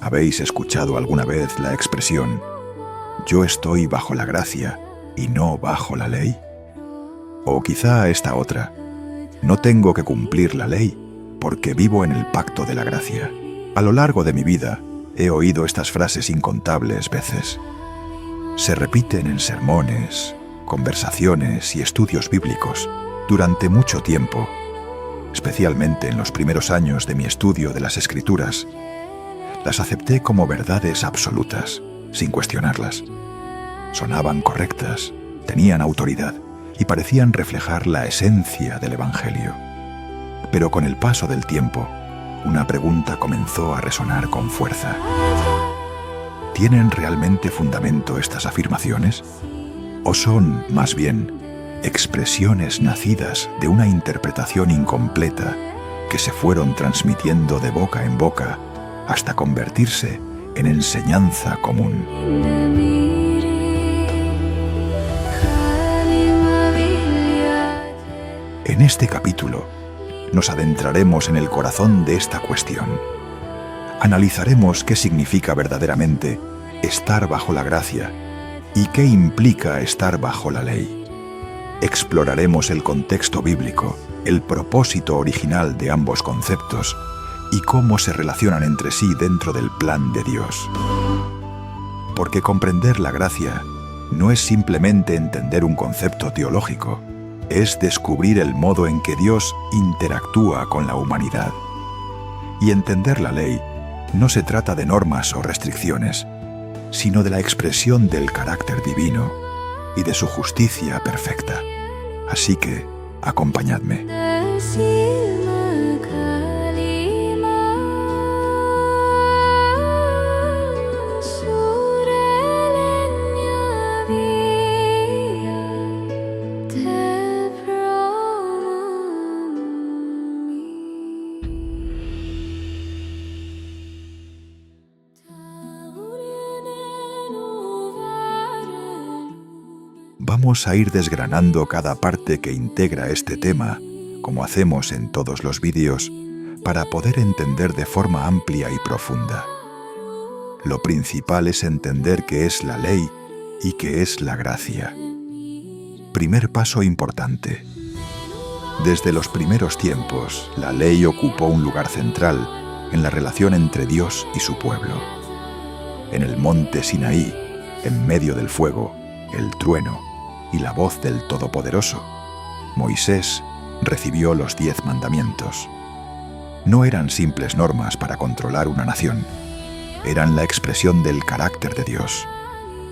¿Habéis escuchado alguna vez la expresión «yo estoy bajo la gracia y no bajo la ley»? O quizá esta otra: «No tengo que cumplir la ley porque vivo en el pacto de la gracia». A lo largo de mi vida he oído estas frases incontables veces. Se repiten en sermones, conversaciones y estudios bíblicos durante mucho tiempo, especialmente en los primeros años de mi estudio de las Escrituras. Las acepté como verdades absolutas, sin cuestionarlas. Sonaban correctas, tenían autoridad y parecían reflejar la esencia del Evangelio. Pero con el paso del tiempo, una pregunta comenzó a resonar con fuerza. ¿Tienen realmente fundamento estas afirmaciones? ¿O son, más bien, expresiones nacidas de una interpretación incompleta que se fueron transmitiendo de boca en boca hasta convertirse en enseñanza común? En este capítulo nos adentraremos en el corazón de esta cuestión. Analizaremos qué significa verdaderamente estar bajo la gracia y qué implica estar bajo la ley. Exploraremos el contexto bíblico, el propósito original de ambos conceptos y cómo se relacionan entre sí dentro del plan de Dios. Porque comprender la gracia no es simplemente entender un concepto teológico, es descubrir el modo en que Dios interactúa con la humanidad. Y entender la ley no se trata de normas o restricciones, sino de la expresión del carácter divino y de su justicia perfecta. Así que, acompañadme. Vamos a ir desgranando cada parte que integra este tema, como hacemos en todos los vídeos, para poder entender de forma amplia y profunda. Lo principal es entender qué es la ley y qué es la gracia. Primer paso importante. Desde los primeros tiempos, la ley ocupó un lugar central en la relación entre Dios y su pueblo. En el monte Sinaí, en medio del fuego, el trueno y la voz del Todopoderoso, Moisés recibió los 10 mandamientos. No eran simples normas para controlar una nación, eran la expresión del carácter de Dios,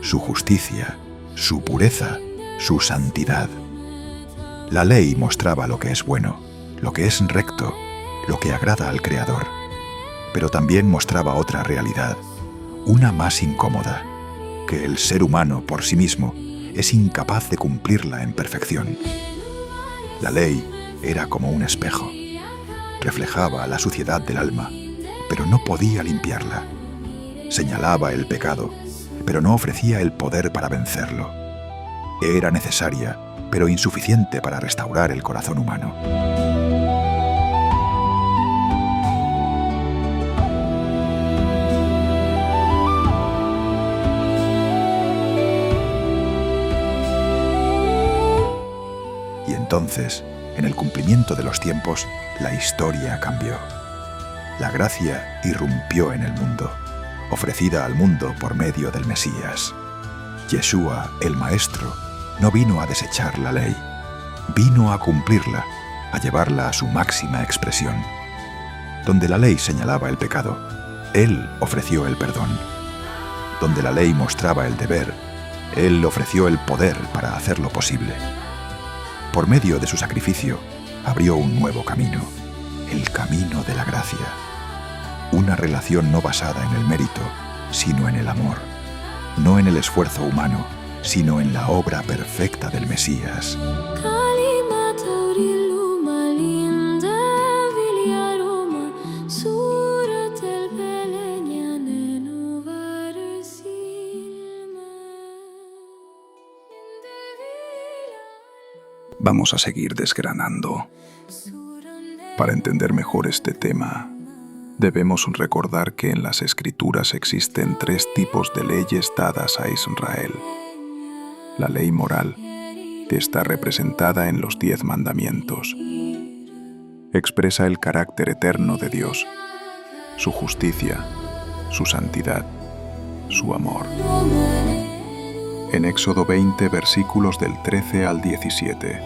su justicia, su pureza, su santidad. La ley mostraba lo que es bueno, lo que es recto, lo que agrada al Creador, pero también mostraba otra realidad, una más incómoda, que el ser humano por sí mismo es incapaz de cumplirla en perfección. La ley era como un espejo. Reflejaba la suciedad del alma, pero no podía limpiarla. Señalaba el pecado, pero no ofrecía el poder para vencerlo. Era necesaria, pero insuficiente para restaurar el corazón humano. Entonces, en el cumplimiento de los tiempos, la historia cambió. La gracia irrumpió en el mundo, ofrecida al mundo por medio del Mesías. Yeshua, el Maestro, no vino a desechar la ley, vino a cumplirla, a llevarla a su máxima expresión. Donde la ley señalaba el pecado, Él ofreció el perdón. Donde la ley mostraba el deber, Él ofreció el poder para hacerlo posible. Por medio de su sacrificio, abrió un nuevo camino, el camino de la gracia. Una relación no basada en el mérito, sino en el amor. No en el esfuerzo humano, sino en la obra perfecta del Mesías. Vamos a seguir desgranando. Para entender mejor este tema, Debemos recordar que en las Escrituras existen 3 tipos de leyes dadas a Israel. La ley moral, que está representada en los 10 mandamientos, expresa el carácter eterno de Dios, su justicia, su santidad, su amor. En Éxodo 20, versículos del 13 al 17.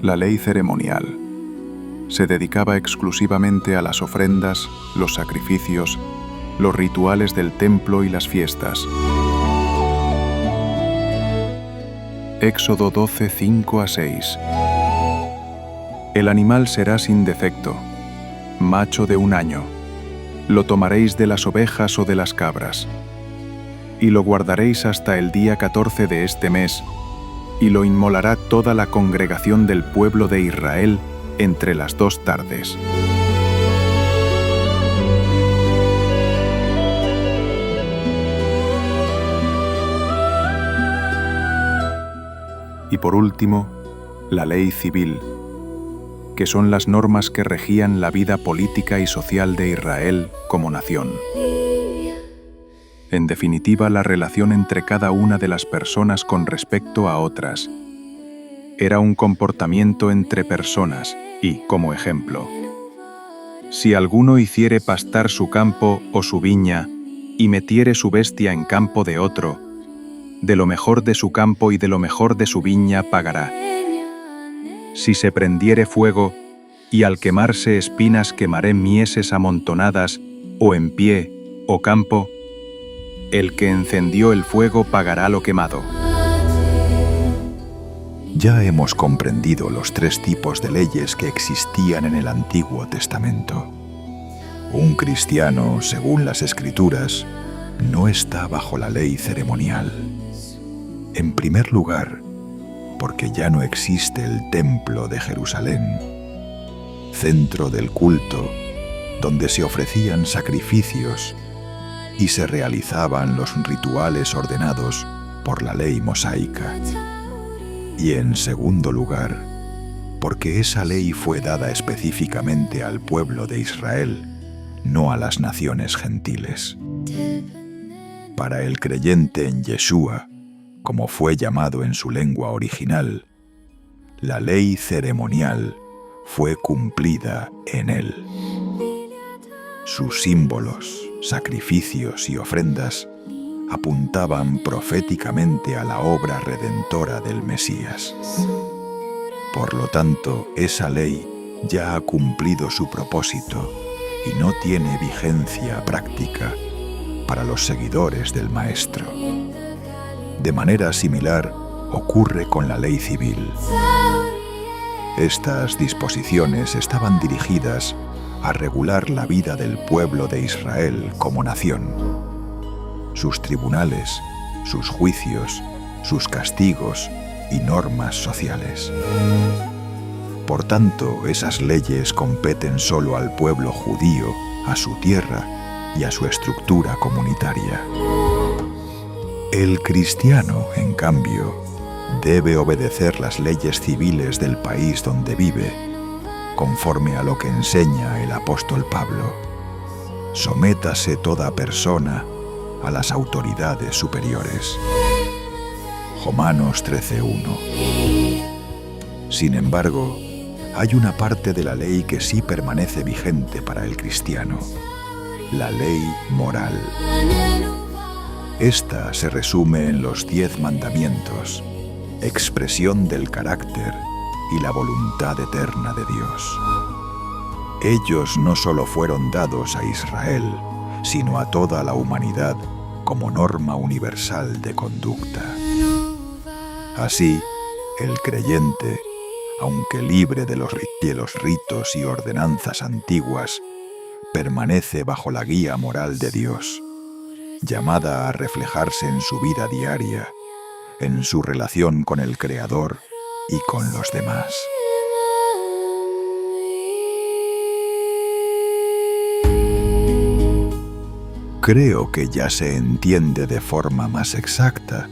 La ley ceremonial se dedicaba exclusivamente a las ofrendas, los sacrificios, los rituales del templo y las fiestas. Éxodo 12, 5 a 6. El animal será sin defecto, macho de 1 año. Lo tomaréis de las ovejas o de las cabras, y lo guardaréis hasta el día 14 de este mes, y lo inmolará toda la congregación del pueblo de Israel entre las 2 tardes. Y por último, la ley civil, que son las normas que regían la vida política y social de Israel como nación. En definitiva, la relación entre cada una de las personas con respecto a otras. Era un comportamiento entre personas y, como ejemplo, si alguno hiciere pastar su campo o su viña y metiere su bestia en campo de otro, de lo mejor de su campo y de lo mejor de su viña pagará. Si se prendiere fuego, y al quemarse espinas quemaré mieses amontonadas, o en pie, o campo, el que encendió el fuego pagará lo quemado. Ya hemos comprendido los 3 tipos de leyes que existían en el Antiguo Testamento. Un cristiano, según las Escrituras, no está bajo la ley ceremonial. En primer lugar, porque ya no existe el Templo de Jerusalén, centro del culto, donde se ofrecían sacrificios y se realizaban los rituales ordenados por la ley mosaica. Y en segundo lugar, porque esa ley fue dada específicamente al pueblo de Israel, no a las naciones gentiles. Para el creyente en Yeshua, como fue llamado en su lengua original, la ley ceremonial fue cumplida en él. Sus símbolos, sacrificios y ofrendas apuntaban proféticamente a la obra redentora del Mesías. Por lo tanto, esa ley ya ha cumplido su propósito y no tiene vigencia práctica para los seguidores del Maestro. De manera similar ocurre con la ley civil. Estas disposiciones estaban dirigidas a regular la vida del pueblo de Israel como nación. Sus tribunales, sus juicios, sus castigos y normas sociales. Por tanto, esas leyes competen solo al pueblo judío, a su tierra y a su estructura comunitaria. El cristiano, en cambio, debe obedecer las leyes civiles del país donde vive, conforme a lo que enseña el apóstol Pablo. Sométase toda persona a las autoridades superiores. Romanos 13:1. Sin embargo, hay una parte de la ley que sí permanece vigente para el cristiano: la ley moral. Esta se resume en los 10 mandamientos, expresión del carácter y la voluntad eterna de Dios. Ellos no solo fueron dados a Israel, sino a toda la humanidad como norma universal de conducta. Así, el creyente, aunque libre de los ritos y ordenanzas antiguas, permanece bajo la guía moral de Dios, llamada a reflejarse en su vida diaria, en su relación con el Creador y con los demás. Creo que ya se entiende de forma más exacta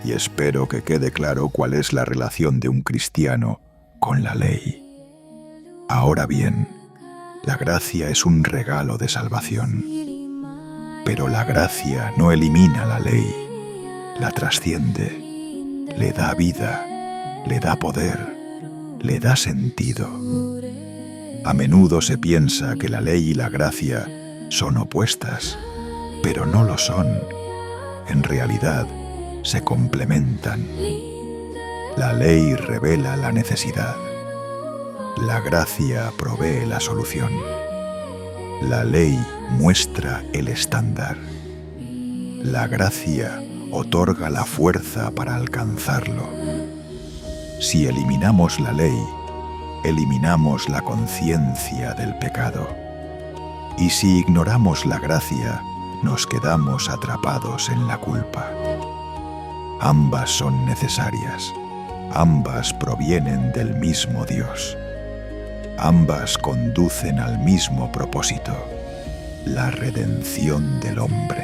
y espero que quede claro cuál es la relación de un cristiano con la ley. Ahora bien, la gracia es un regalo de salvación, pero la gracia no elimina la ley, la trasciende, le da vida, le da poder, le da sentido. A menudo se piensa que la ley y la gracia son opuestas, pero no lo son. En realidad, se complementan. La ley revela la necesidad. La gracia provee la solución. La ley muestra el estándar. La gracia otorga la fuerza para alcanzarlo. Si eliminamos la ley, eliminamos la conciencia del pecado. Y si ignoramos la gracia, nos quedamos atrapados en la culpa. Ambas son necesarias. Ambas provienen del mismo Dios. Ambas conducen al mismo propósito, la redención del hombre.